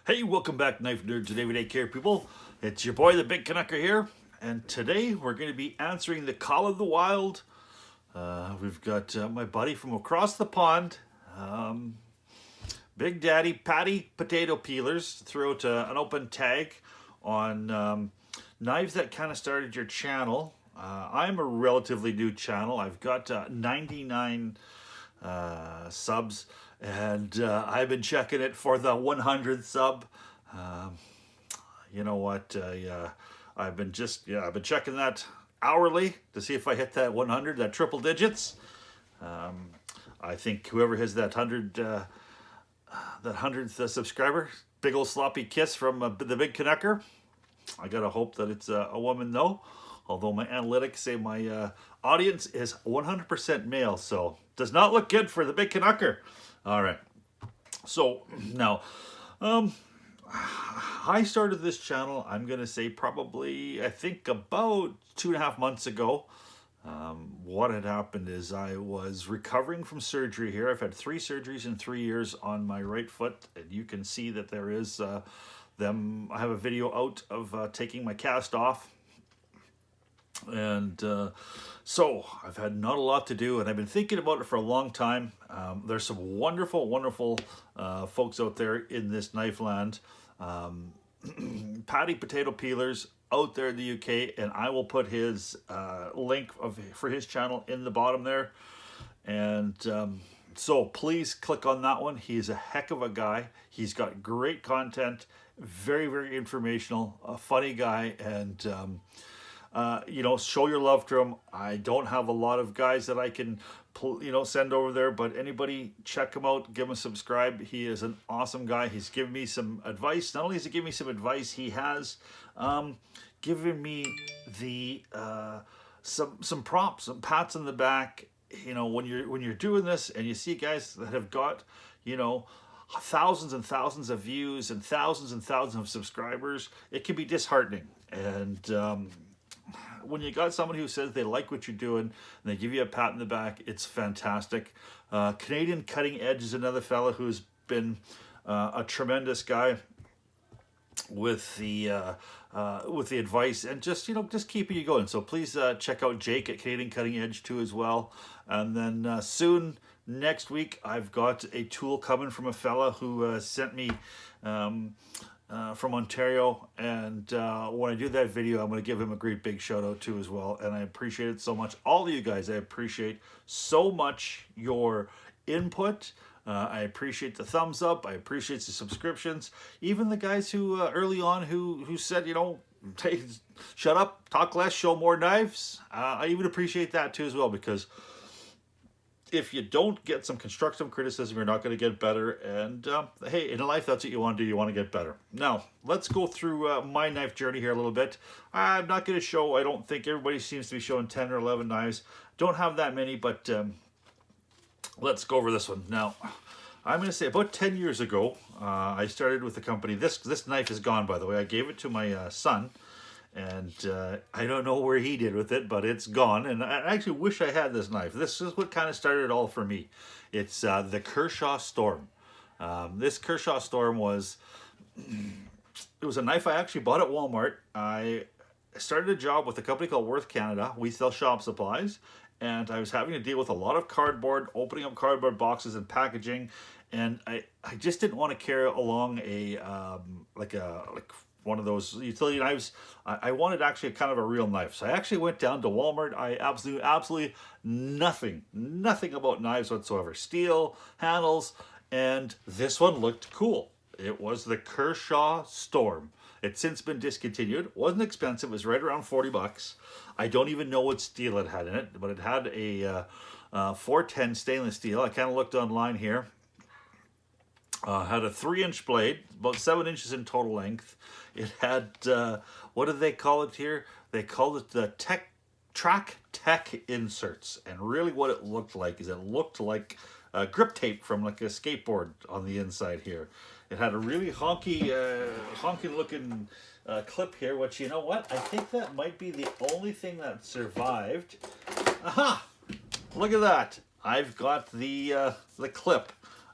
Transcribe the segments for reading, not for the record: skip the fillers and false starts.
Hey, welcome back, Knife Nerds and Everyday Care people. It's your boy, the Big Canucker here, and today we're going to be answering the call of the wild. We've got my buddy from across the pond, Big Daddy Paddys Potato Peelers, threw out an open tag on knives that kind of started your channel. I'm a relatively new channel. I've got 99 subs, and I've been checking it for the 100th sub. You know what? I've been checking that hourly to see if I hit that 100, that triple digits. I think whoever has that 100th subscriber, big old sloppy kiss from the Big Canucker. I gotta hope that it's a woman though. Although my analytics say my audience is 100% male, so does not look good for the Big Canucker. All right. So now, I started this channel, I'm going to say probably, I think about 2.5 months ago. What had happened is I was recovering from surgery here. I've had 3 surgeries in 3 years on my right foot, and you can see that there is I have a video out of taking my cast off. And so I've had not a lot to do, and I've been thinking about it for a long time. There's some wonderful folks out there in this knife land. Paddys Potato Peelers out there in the UK, and I will put his link for his channel in the bottom there. And so please click on that one. He is a heck of a guy. He's got great content, very informational, a funny guy, and you know, show your love to him. I don't have a lot of guys that I can, send over there, but anybody, check him out, give him a subscribe. He is an awesome guy. He's given me some advice. Not only has he given me some advice, he has given me the some props, some pats on the back. You know, when you're doing this and you see guys that have got, thousands and thousands of views and thousands of subscribers, it can be disheartening. And when you got somebody who says they like what you're doing and they give you a pat in the back, it's fantastic. Canadian Cutting Edge is another fella who's been a tremendous guy with the advice and just keeping you going. So please check out Jake at Canadian Cutting Edge too as well. And then soon next week I've got a tool coming from a fella who sent me from Ontario, and when I do that video, I'm going to give him a great big shout out too as well, and I appreciate it so much. All of you guys, I appreciate so much your input. I appreciate the thumbs up. I appreciate the subscriptions. Even the guys who early on who said, hey, shut up, talk less, show more knives. I even appreciate that too as well, because if you don't get some constructive criticism, you're not going to get better. And hey, in life, that's what you want to do. You want to get better. Now, let's go through my knife journey here a little bit. I'm not going to show, I don't think everybody seems to be showing 10 or 11 knives. Don't have that many, but let's go over this one. Now, I'm going to say about 10 years ago, I started with the company. This knife is gone, by the way. I gave it to my son. And I don't know where he did with it, but it's gone. And I actually wish I had this knife. This is what kind of started it all for me. It's the Kershaw Storm. This Kershaw Storm was a knife I actually bought at Walmart. I started a job with a company called Worth Canada. We sell shop supplies. And I was having to deal with a lot of cardboard, opening up cardboard boxes and packaging. And I just didn't want to carry along a one of those utility knives. I wanted actually kind of a real knife. So I actually went down to Walmart. I absolutely nothing about knives whatsoever. Steel, handles, and this one looked cool. It was the Kershaw Storm. It's since been discontinued. It wasn't expensive. It was right around 40 bucks. I don't even know what steel it had in it, but it had a 410 stainless steel. I kind of looked online here. Had a 3-inch blade, about 7 inches in total length. It had, what do they call it here? They called it the track tech inserts. And really what it looked like is it looked like grip tape from like a skateboard on the inside here. It had a really honky looking clip here, which, you know what? I think that might be the only thing that survived. Aha! Look at that. I've got the clip.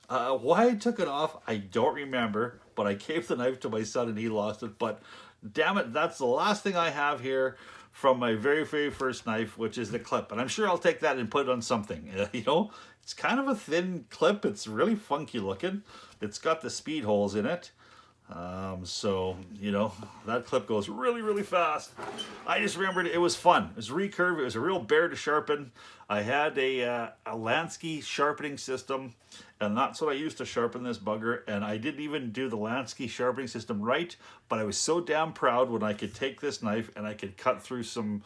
Why I took it off, I don't remember, but I gave the knife to my son and he lost it. But damn it, that's the last thing I have here from my very first knife, which is the clip. And I'm sure I'll take that and put it on something. You know, it's kind of a thin clip. It's really funky looking. It's got the speed holes in it. So, you know, that clip goes really fast. I just remembered it was fun. It was recurve. It was a real bear to sharpen. I had a Lansky sharpening system, and that's what I used to sharpen this bugger. And I didn't even do the Lansky sharpening system right, but I was so damn proud when I could take this knife and I could cut through some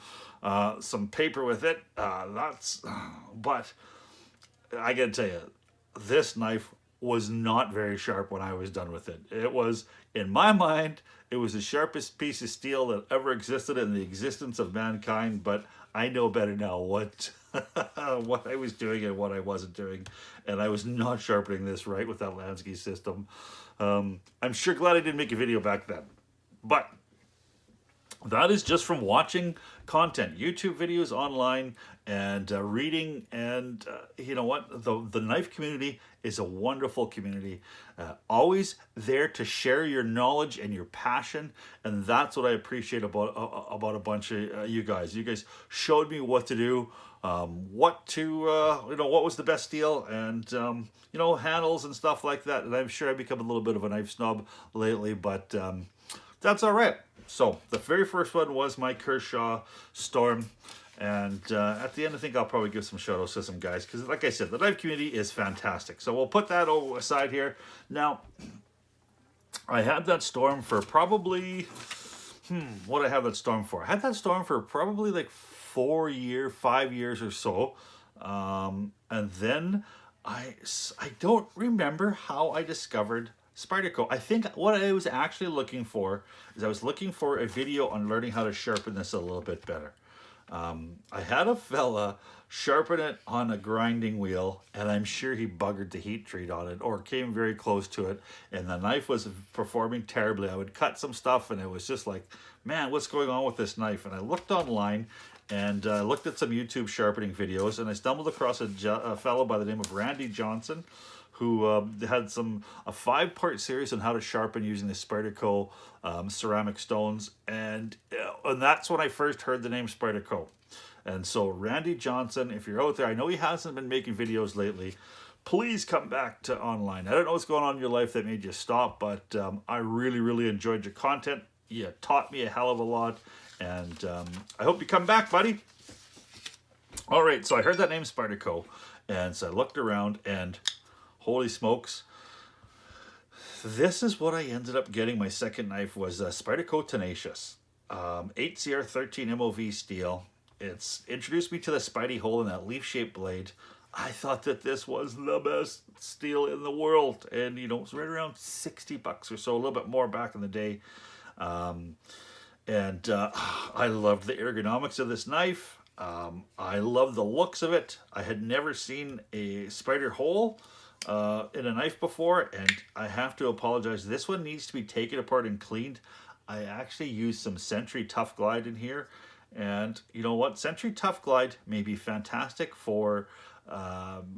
paper with it. But I gotta tell you, this knife was not very sharp when I was done with it. It was, in my mind, it was the sharpest piece of steel that ever existed in the existence of mankind, but I know better now what what I was doing and what I wasn't doing, and I was not sharpening this right with that Lansky system. I'm sure glad I didn't make a video back then, but that is just from watching content, YouTube videos online, and reading. And you know what? The knife community is a wonderful community. Always there to share your knowledge and your passion. And that's what I appreciate about a bunch of you guys. You guys showed me what to do, what was the best steel, and you know, handles and stuff like that. And I'm sure I've become a little bit of a knife snob lately, but that's all right. So the very first one was my Kershaw Storm, and at the end I think I'll probably give some shout outs to some guys, because like I said, the knife community is fantastic. So we'll put that over aside here. Now, I had that Storm for probably, what did I have that Storm for? I had that Storm for probably like 5 years or so, and then I don't remember how I discovered Spyderco. I think what I was actually looking for is I was looking for a video on learning how to sharpen this a little bit better. I had a fella sharpen it on a grinding wheel, and I'm sure he buggered the heat treat on it or came very close to it, and the knife was performing terribly. I would cut some stuff and it was just like, man, what's going on with this knife? And I looked online and looked at some YouTube sharpening videos, and I stumbled across a fellow by the name of Randy Johnson, who had a 5-part series on how to sharpen using the Spyderco ceramic stones, and that's when I first heard the name Spyderco. And so Randy Johnson, if you're out there, I know he hasn't been making videos lately, please come back to online. I don't know what's going on in your life that made you stop, but I really enjoyed your content. You taught me a hell of a lot, and I hope you come back, buddy. All right, so I heard that name Spyderco, and so I looked around, and holy smokes, this is what I ended up getting. My second knife was Spyderco Tenacious, 8CR13 MOV steel. It's introduced me to the Spidey hole in that leaf-shaped blade. I thought that this was the best steel in the world, and you know, it's right around $60 or so, a little bit more back in the day. I loved the ergonomics of this knife. I love the looks of it. I had never seen a spider hole in a knife before, and I have to apologize. This one needs to be taken apart and cleaned. I actually used some Sentry Tough Glide in here, and you know what? Sentry Tough Glide may be fantastic for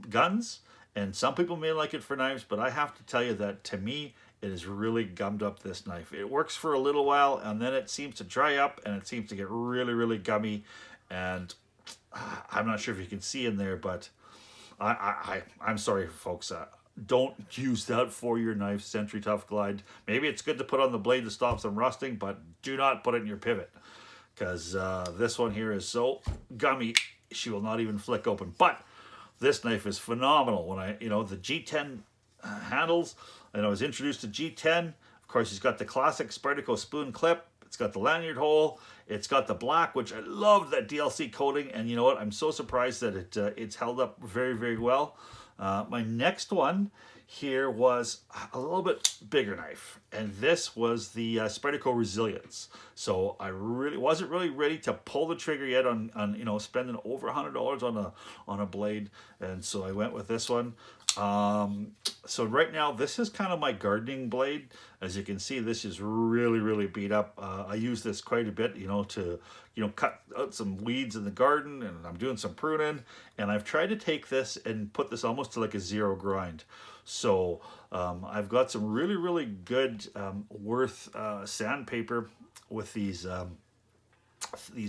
guns, and some people may like it for knives, but I have to tell you that to me, it has really gummed up this knife. It works for a little while, and then it seems to dry up, and it seems to get really gummy, and I'm not sure if you can see in there, but I'm sorry, folks. Don't use that for your knife, Sentry Tough Glide. Maybe it's good to put on the blade to stop some rusting, but do not put it in your pivot, because this one here is so gummy, she will not even flick open. But this knife is phenomenal. When the G10 handles, and I was introduced to G10. Of course, it's got the classic Spyderco spoon clip. It's got the lanyard hole. It's got the black, which I love that DLC coating. And you know what? I'm so surprised that it's held up very well. My next one here was a little bit bigger knife, and this was the Spyderco Resilience. So I wasn't really ready to pull the trigger yet on spending over $100 on a blade, and so I went with this one. So right now this is kind of my gardening blade. As you can see, this is really beat up. I use this quite a bit, to cut out some weeds in the garden, and I'm doing some pruning, and I've tried to take this and put this almost to like a zero grind. So I've got some really, really good Worth sandpaper with these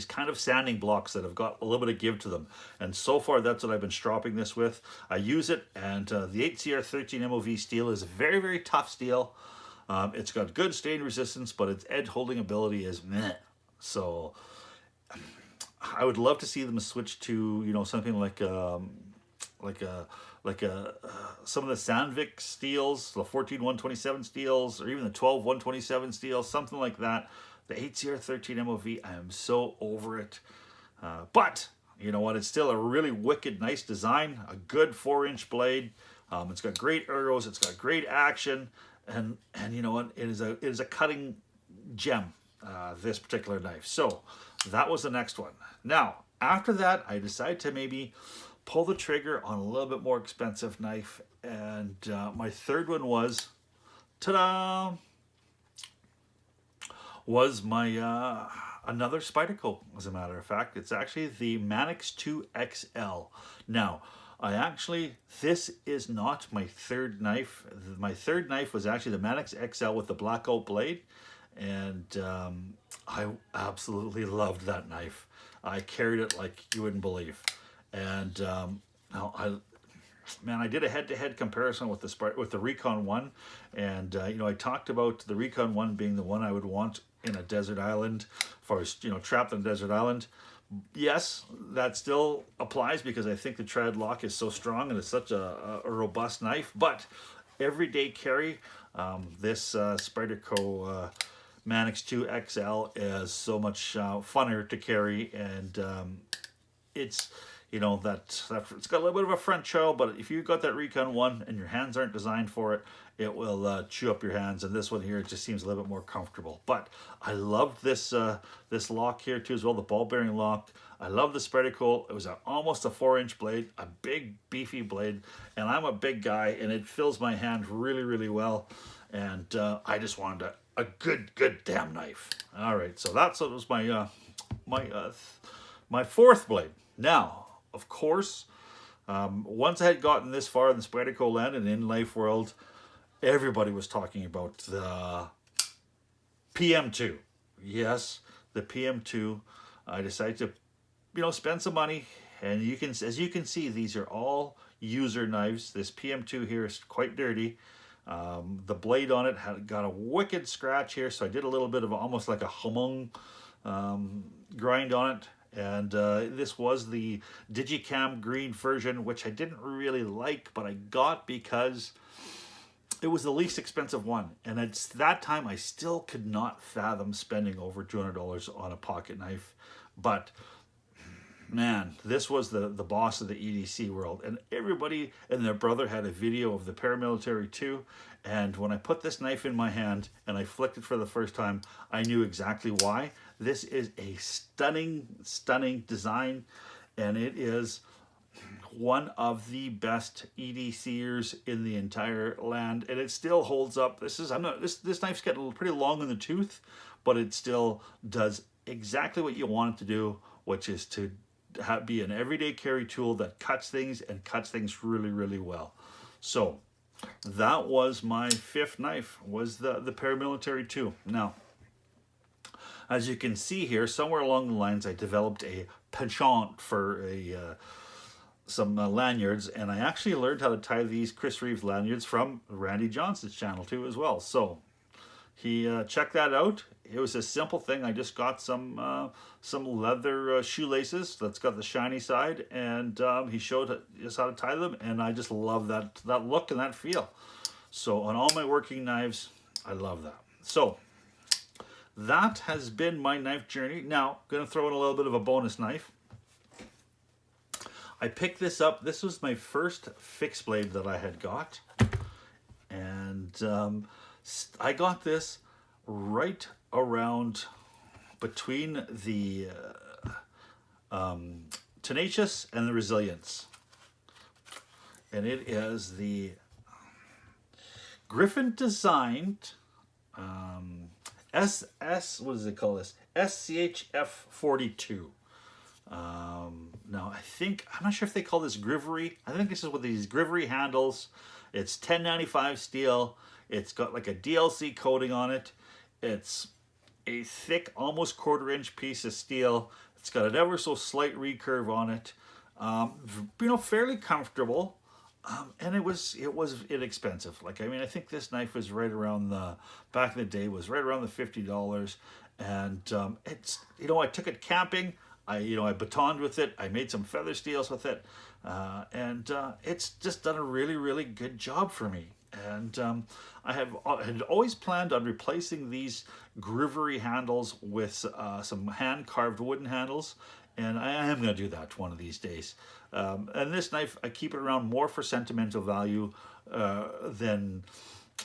kind of sanding blocks that have got a little bit of give to them. And so far, that's what I've been stropping this with. I use it, and the 8CR13 MOV steel is a very, very tough steel. It's got good stain resistance, but its edge holding ability is meh. So I would love to see them switch to, you know, something like some of the Sandvik steels, the 14-127 steels, or even the 12-127 steels, something like that. The 8CR13 MOV, I am so over it. But you know what? It's still a really wicked, nice design. A good 4-inch blade. It's got great arrows. It's got great action, and you know what? It is a cutting gem. This particular knife. So that was the next one. Now after that, I decided to maybe pull the trigger on a little bit more expensive knife, and my third one was, ta-da! Was my another Spyderco, as a matter of fact. It's actually the Mannix XL. Now, this is not my third knife. My third knife was actually the Mannix XL with the blackout blade, and I absolutely loved that knife. I carried it like you wouldn't believe. And I did a head-to-head comparison with the Recon 1, and you know, I talked about the Recon 1 being the one I would want in a desert island, as far as, you know, trapped on a desert island. Yes, that still applies because I think the tread lock is so strong and it's such a robust knife. But everyday carry, this Spyderco Mannix XL is so much funner to carry, and it's, you know, that it's got a little bit of a front chow, but if you've got that Recon 1 and your hands aren't designed for it, it will chew up your hands. And this one here, it just seems a little bit more comfortable. But I loved this this lock here too as well, the ball bearing lock. I love the Spyderco. It was almost a 4-inch blade, a big beefy blade, and I'm a big guy, and it fills my hand really, really well. And I just wanted a good damn knife. All right, so that was my my fourth blade. Now, of course, once I had gotten this far in the Spyderco land and in life world, everybody was talking about the PM2. Yes, the PM2. I decided to, you know, spend some money, and as you can see, these are all user knives. This PM2 here is quite dirty. The blade on it got a wicked scratch here, so I did a little bit of almost like a hamung grind on it. And this was the Digicam green version, which I didn't really like, but I got because it was the least expensive one. And at that time, I still could not fathom spending over $200 on a pocket knife. But man, this was the boss of the EDC world. And everybody and their brother had a video of the paramilitary too. And when I put this knife in my hand and I flicked it for the first time, I knew exactly why. This is a stunning, stunning design, and it is one of the best EDCers in the entire land, and it still holds up. This knife's getting pretty long in the tooth, but it still does exactly what you want it to do, which is to be an everyday carry tool that cuts things and cuts things really, really well. So that was my fifth knife, was the paramilitary 2. Now, as you can see here, somewhere along the lines, I developed a penchant for some lanyards, and I actually learned how to tie these Chris Reeves lanyards from Randy Johnson's channel too as well. So he checked that out. It was a simple thing. I just got some leather shoelaces that's got the shiny side, and he showed us how to tie them, and I just love that look and that feel. So on all my working knives, I love that. So that has been my knife journey. Now, I'm going to throw in a little bit of a bonus knife. I picked this up. This was my first fixed blade that I had got. And I got this right around between the Tenacious and the Resilience. And it is the Griffin designed what does it call this? SCHF 42. Now I'm not sure if they call this grivery. I think this is with these grivery handles, It's 1095 steel. It's got like a DLC coating on it. It's a thick, almost 1/4 inch piece of steel. It's got an ever so slight recurve on it. You know, fairly comfortable. And it was inexpensive. Like, I mean, I think this knife was right around the, back in the day, was right around the $50. And it's, you know, I took it camping. I batoned with it. I made some feather steels with it. And it's just done a really, really good job for me. And I had always planned on replacing these groovery handles with some hand-carved wooden handles. And I am going to do that one of these days. And this knife, I keep it around more for sentimental value than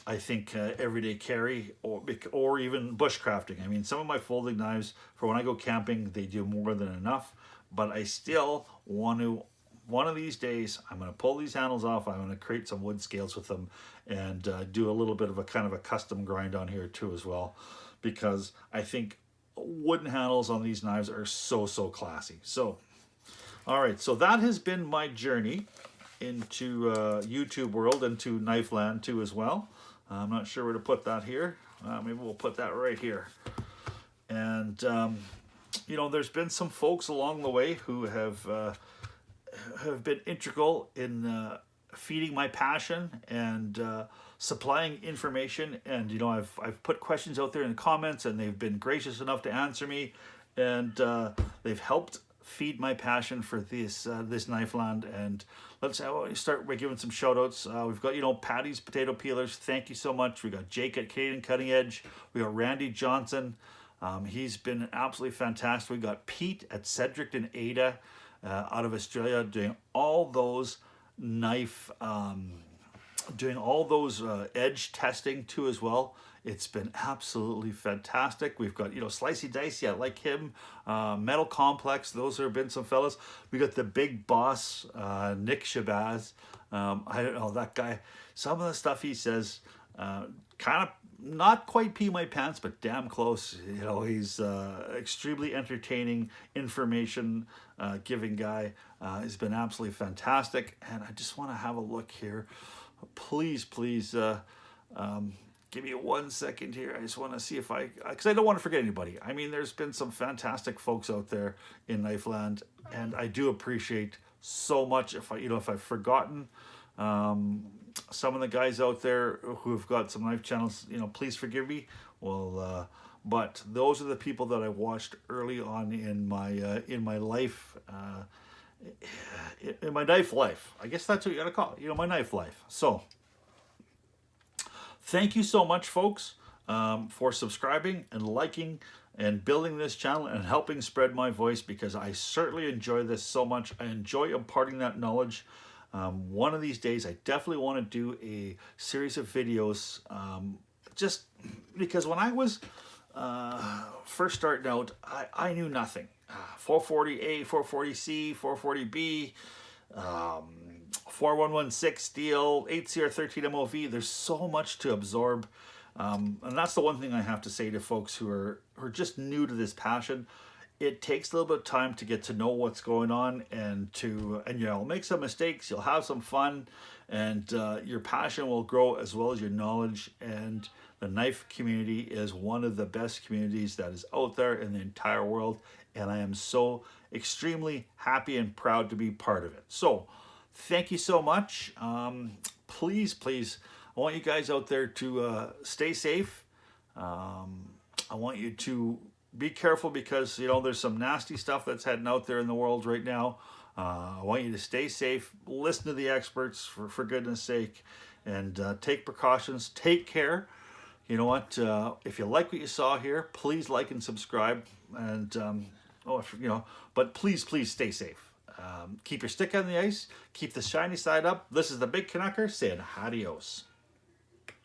I think everyday carry or even bushcrafting. I mean, some of my folding knives, for when I go camping, they do more than enough. But I still want to, one of these days, I'm going to pull these handles off. I'm going to create some wood scales with them and do a little bit of a kind of a custom grind on here too as well. Because I think wooden handles on these knives are so classy. So all right, so that has been my journey into YouTube world, into knife land too as well. I'm not sure where to put that here. Maybe we'll put that right here. And you know, there's been some folks along the way who have been integral in feeding my passion and supplying information. And you know, I've put questions out there in the comments, and they've been gracious enough to answer me, and they've helped feed my passion for this knife land. And let's start by giving some shout outs. We've got, you know, Paddys Potato Peelers. Thank you so much. We got Jake at Canadian Cutting Edge. We got Randy Johnson. He's been absolutely fantastic. We got Pete at Cedric and Ada out of Australia, doing all those knife, doing all those edge testing too as well. It's been absolutely fantastic. We've got, you know, Slicey Dicey, I like him. Metal Complex, those have been some fellas. We got the big boss, Nick Shabazz. I don't know, that guy. Some of the stuff he says, kind of not quite pee my pants, but damn close. You know, he's extremely entertaining, information giving guy. He's been absolutely fantastic. And I just want to have a look here. Please, give me 1 second here. I just want to see if because I don't want to forget anybody. I mean, there's been some fantastic folks out there in knife land, and I do appreciate so much if I've forgotten some of the guys out there who have got some knife channels. You know, please forgive me. Well, but those are the people that I watched early on in my life. In my knife life, I guess that's what you gotta call it. You know, my knife life. So thank you so much, folks, for subscribing and liking and building this channel and helping spread my voice, because I certainly enjoy this so much. I enjoy imparting that knowledge. One of these days, I definitely want to do a series of videos, just because when I was first starting out, I knew nothing. 440A, 440C, 440B, 4116 steel, 8CR13 MOV. There's so much to absorb. And that's the one thing I have to say to folks who are just new to this passion. It takes a little bit of time to get to know what's going on, and you'll make some mistakes, you'll have some fun, and your passion will grow as well as your knowledge. And the knife community is one of the best communities that is out there in the entire world, and I am so extremely happy and proud to be part of it. So thank you so much. Please, I want you guys out there to stay safe. I want you to be careful, because, you know, there's some nasty stuff that's heading out there in the world right now. I want you to stay safe, listen to the experts for goodness sake, and take precautions, take care. You know what, if you like what you saw here, please like and subscribe, and but please stay safe. Keep your stick on the ice, keep the shiny side up. This is the Big Canucker saying adios.